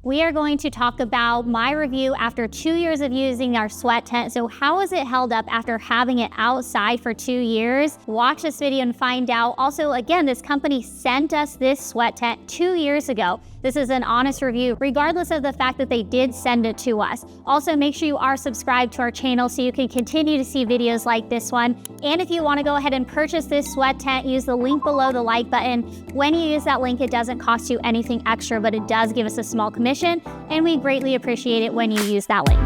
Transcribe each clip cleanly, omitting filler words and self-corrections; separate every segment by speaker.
Speaker 1: We are going to talk about my review after 2 years of using our sweat tent. So how has it held up after having it outside for 2 years? Watch this video and find out. Also, again, this company sent us this sweat tent 2 years ago. This is an honest review, regardless of the fact that they did send it to us. Also, make sure you are subscribed to our channel so you can continue to see videos like this one. And if you want to go ahead and purchase this sweat tent, use the link below the like button. When you use that link, it doesn't cost you anything extra, but it does give us a small commission, and we greatly appreciate it when you use that link.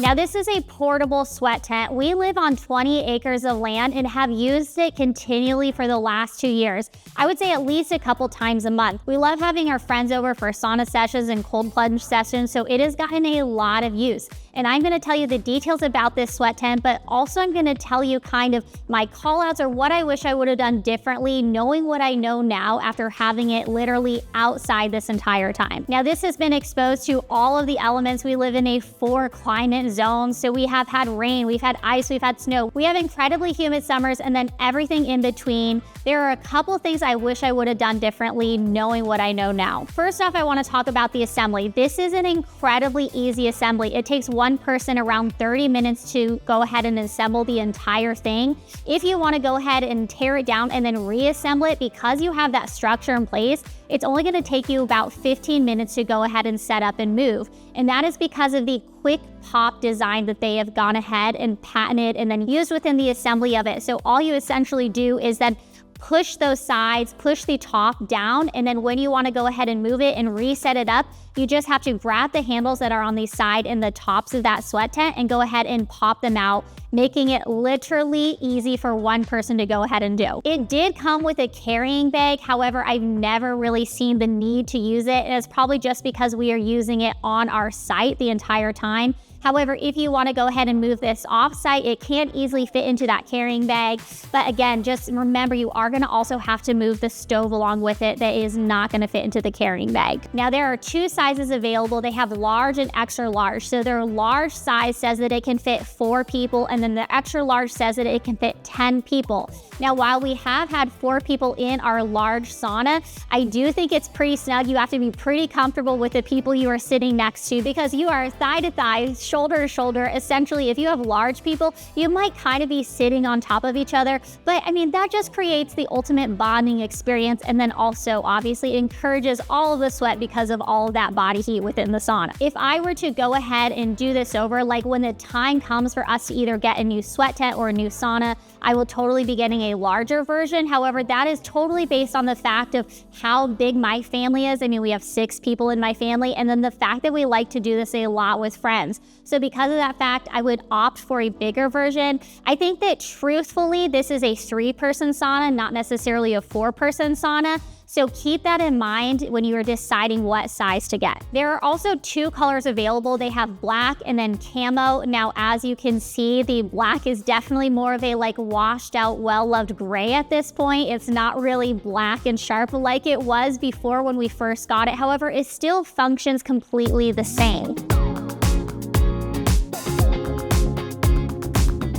Speaker 1: Now, this is a portable sweat tent. We live on 20 acres of land and have used it continually for the last 2 years. I would say at least a couple times a month. We love having our friends over for sauna sessions and cold plunge sessions, so it has gotten a lot of use. And I'm gonna tell you the details about this sweat tent, but also I'm gonna tell you kind of my call outs or what I wish I would have done differently, knowing what I know now after having it literally outside this entire time. Now, this has been exposed to all of the elements. We live in a 4 climate zone, so we have had rain, we've had ice, we've had snow. We have incredibly humid summers and then everything in between. There are a couple things I wish I would have done differently knowing what I know now. First off, I wanna talk about the assembly. This is an incredibly easy assembly. It takes one person around 30 minutes to go ahead and assemble the entire thing. If you wanna go ahead and tear it down and then reassemble it, because you have that structure in place, it's only gonna take you about 15 minutes to go ahead and set up and move. And that is because of the quick pop design that they have gone ahead and patented and then used within the assembly of it. So all you essentially do is then push those sides, push the top down, and then when you want to go ahead and move it and reset it up, you just have to grab the handles that are on the side and the tops of that sweat tent and go ahead and pop them out, making it literally easy for one person to go ahead and do. It did come with a carrying bag. However, I've never really seen the need to use it. And it's probably just because we are using it on our site the entire time. However, if you want to go ahead and move this off-site, it can easily fit into that carrying bag. But again, just remember, you are going to also have to move the stove along with it that is not going to fit into the carrying bag. Now, there are 2 sizes available. They have large and extra large. So their large size says that it can fit 4 people, and then the extra large says that it can fit 10 people. Now, while we have had 4 people in our large sauna, I do think it's pretty snug. You have to be pretty comfortable with the people you are sitting next to because you are thigh to thigh, shoulder to shoulder. Essentially, if you have large people, you might kind of be sitting on top of each other. But I mean, that just creates the ultimate bonding experience. And then also, obviously, encourages all of the sweat because of all of that body heat within the sauna. If I were to go ahead and do this over, like when the time comes for us to either get a new sweat tent or a new sauna, I will totally be getting a larger version. However, that is totally based on the fact of how big my family is. I mean, we have 6 people in my family, and then the fact that we like to do this a lot with friends. So because of that fact, I would opt for a bigger version. I think that truthfully, this is a 3-person sauna, not necessarily a 4-person sauna. So keep that in mind when you are deciding what size to get. There are also 2 colors available. They have black and then camo. Now, as you can see, the black is definitely more of a like washed out, well-loved gray at this point. It's not really black and sharp like it was before when we first got it. However, it still functions completely the same.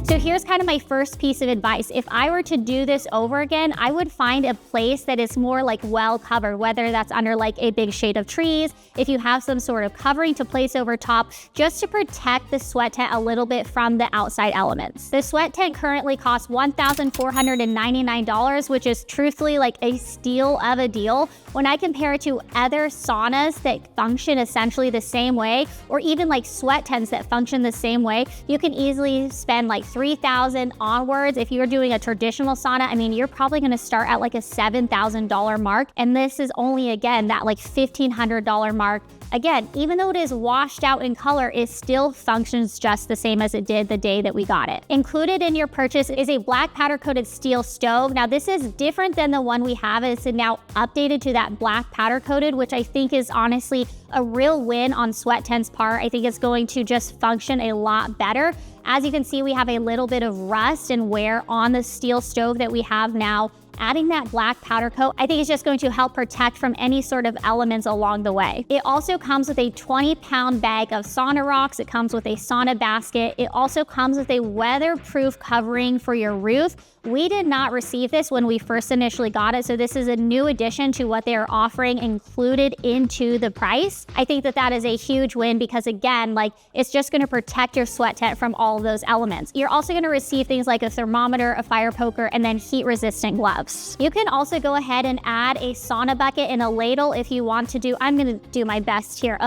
Speaker 1: So here's kind of my first piece of advice. If I were to do this over again, I would find a place that is more like well covered, whether that's under like a big shade of trees, if you have some sort of covering to place over top, just to protect the sweat tent a little bit from the outside elements. The sweat tent currently costs $1,499, which is truthfully like a steal of a deal. When I compare it to other saunas that function essentially the same way, or even like sweat tents that function the same way, you can easily spend like $3,000 onwards. If you're doing a traditional sauna, I mean, you're probably gonna start at like a $7,000 mark. And this is only, again, that like $1,500 mark. Again, even though it is washed out in color, it still functions just the same as it did the day that we got it. Included in your purchase is a black powder coated steel stove. Now, this is different than the one we have. It's now updated to that black powder coated, which I think is honestly a real win on Sweat Tent's part. I think it's going to just function a lot better. As you can see, we have a little bit of rust and wear on the steel stove that we have now adding that black powder coat, I think is just going to help protect from any sort of elements along the way. It also comes with a 20-pound bag of sauna rocks. It comes with a sauna basket. It also comes with a weatherproof covering for your roof. We did not receive this when we first initially got it, so this is a new addition to what they are offering included into the price. I think that that is a huge win because, again, like, it's just going to protect your sweat tent from all of those elements. You're also going to receive things like a thermometer, a fire poker, and then heat-resistant gloves. You can also go ahead and add a sauna bucket and a ladle if you want to do, I'm going to do my best here,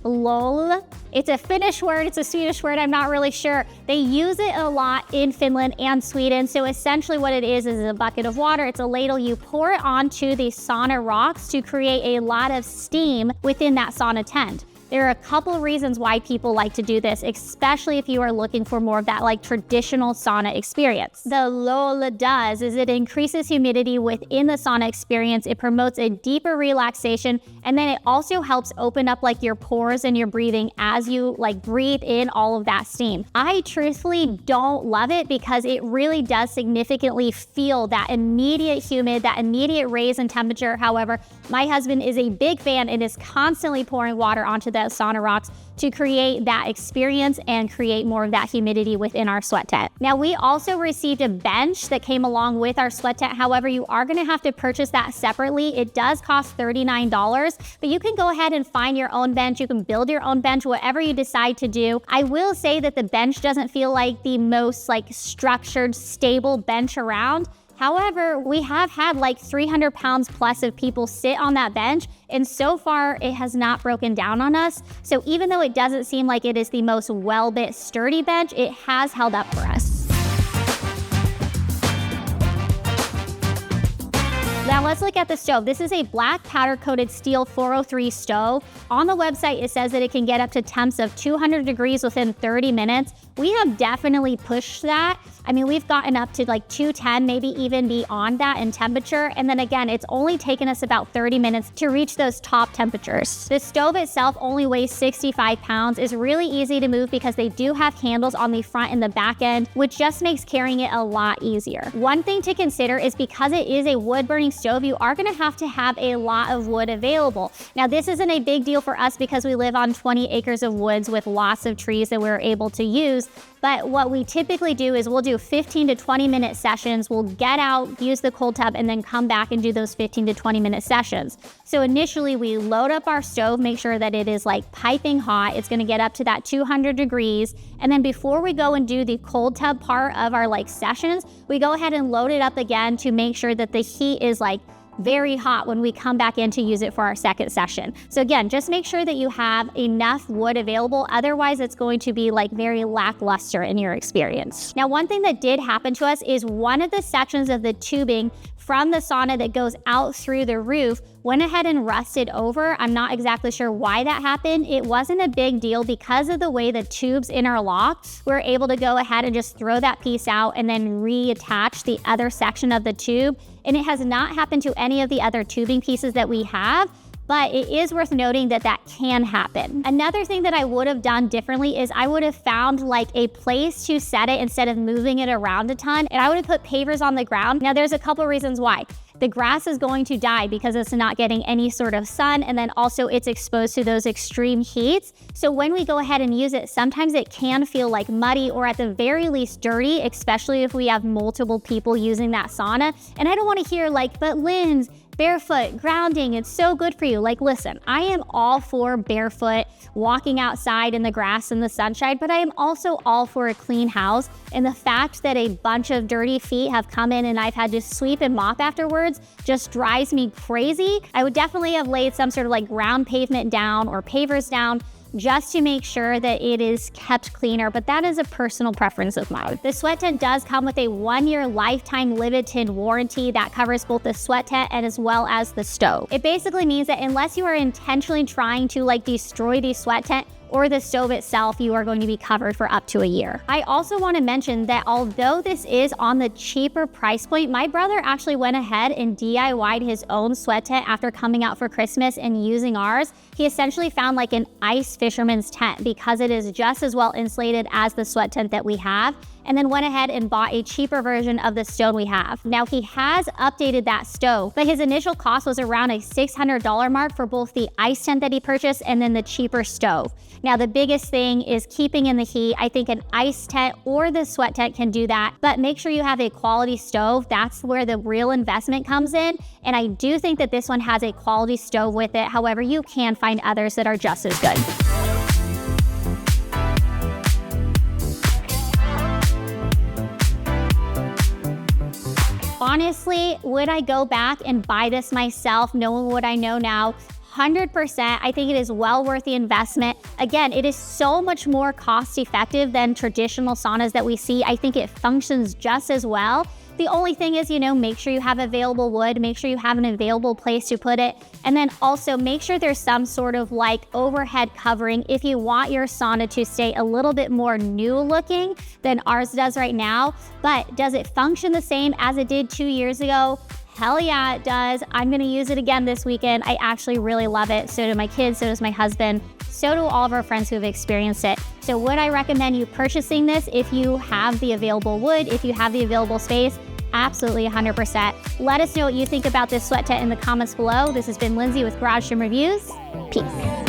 Speaker 1: lol. It's a Finnish word, it's a Swedish word, I'm not really sure. They use it a lot in Finland and Sweden, so essentially what it is a bucket of water, it's a ladle, you pour it onto the sauna rocks to create a lot of steam within that sauna tent. There are a couple of reasons why people like to do this, especially if you are looking for more of that like traditional sauna experience. The LOL does is it increases humidity within the sauna experience. It promotes a deeper relaxation, and then it also helps open up like your pores and your breathing as you like breathe in all of that steam. I truthfully don't love it because it really does significantly feel that immediate humid, that immediate raise in temperature. However, my husband is a big fan and is constantly pouring water onto the sauna rocks to create that experience and create more of that humidity within our sweat tent. Now, we also received a bench that came along with our sweat tent. However, you are going to have to purchase that separately. It does cost $39, but you can go ahead and find your own bench. You can build your own bench, whatever you decide to do. I will say that the bench doesn't feel like the most like structured, stable bench around. However, we have had like 300 pounds plus of people sit on that bench, and so far it has not broken down on us. So even though it doesn't seem like it is the most well-built, sturdy bench, it has held up for us. Now let's look at the stove. This is a black powder-coated steel 403 stove. On the website, it says that it can get up to temps of 200 degrees within 30 minutes. We have definitely pushed that. I mean, we've gotten up to like 210, maybe even beyond that in temperature. And then again, it's only taken us about 30 minutes to reach those top temperatures. The stove itself only weighs 65 pounds, is really easy to move because they do have handles on the front and the back end, which just makes carrying it a lot easier. One thing to consider is because it is a wood-burning stove, you are gonna have to have a lot of wood available. Now, this isn't a big deal for us because we live on 20 acres of woods with lots of trees that we're able to use. But what we typically do is we'll do 15 to 20 minute sessions. We'll get out, use the cold tub, and then come back and do those 15 to 20 minute sessions. So initially we load up our stove, make sure that it is like piping hot. It's gonna get up to that 200 degrees. And then before we go and do the cold tub part of our like sessions, we go ahead and load it up again to make sure that the heat is like very hot when we come back in to use it for our second session. So again, just make sure that you have enough wood available. Otherwise, it's going to be like very lackluster in your experience. Now, one thing that did happen to us is one of the sections of the tubing from the sauna that goes out through the roof went ahead and rusted over. I'm not exactly sure why that happened. It wasn't a big deal because of the way the tubes interlock. We're able to go ahead and just throw that piece out and then reattach the other section of the tube. And it has not happened to any of the other tubing pieces that we have. But it is worth noting that that can happen. Another thing that I would have done differently is I would have found like a place to set it instead of moving it around a ton, and I would have put pavers on the ground. Now there's a couple reasons why. The grass is going to die because it's not getting any sort of sun, and then also it's exposed to those extreme heats. So when we go ahead and use it, sometimes it can feel like muddy or at the very least dirty, especially if we have multiple people using that sauna. And I don't want to hear like, but Linz, barefoot, grounding, it's so good for you. Like, listen, I am all for barefoot, walking outside in the grass and the sunshine, but I am also all for a clean house. And the fact that a bunch of dirty feet have come in and I've had to sweep and mop afterwards just drives me crazy. I would definitely have laid some sort of like ground pavement down or pavers down just to make sure that it is kept cleaner, but that is a personal preference of mine. The sweat tent does come with a 1-year lifetime limited warranty that covers both the sweat tent and as well as the stove. It basically means that unless you are intentionally trying to like destroy the sweat tent or the stove itself, you are going to be covered for up to a year. I also want to mention that although this is on the cheaper price point, my brother actually went ahead and DIY'd his own sweat tent after coming out for Christmas and using ours. He essentially found like an ice fisherman's tent because it is just as well insulated as the sweat tent that we have. and then went ahead and bought a cheaper version of the stove we have. Now he has updated that stove, but his initial cost was around a $600 mark for both the ice tent that he purchased and then the cheaper stove. Now the biggest thing is keeping in the heat. I think an ice tent or the sweat tent can do that, but make sure you have a quality stove. That's where the real investment comes in. And I do think that this one has a quality stove with it. However, you can find others that are just as good. Honestly, would I go back and buy this myself, knowing what I know now? 100%. I think it is well worth the investment. Again, it is so much more cost effective than traditional saunas that we see. I think it functions just as well. The only thing is, make sure you have available wood, make sure you have an available place to put it, and then also make sure there's some sort of like overhead covering if you want your sauna to stay a little bit more new looking than ours does right now. But does it function the same as it did 2 years ago? Hell yeah, it does. I'm gonna use it again this weekend. I actually really love it. So do my kids, so does my husband, so do all of our friends who have experienced it. So would I recommend you purchasing this if you have the available wood, if you have the available space? Absolutely 100%. Let us know what you think about this sweat tent in the comments below. This has been Lindsay with Garage Gym Reviews. Peace.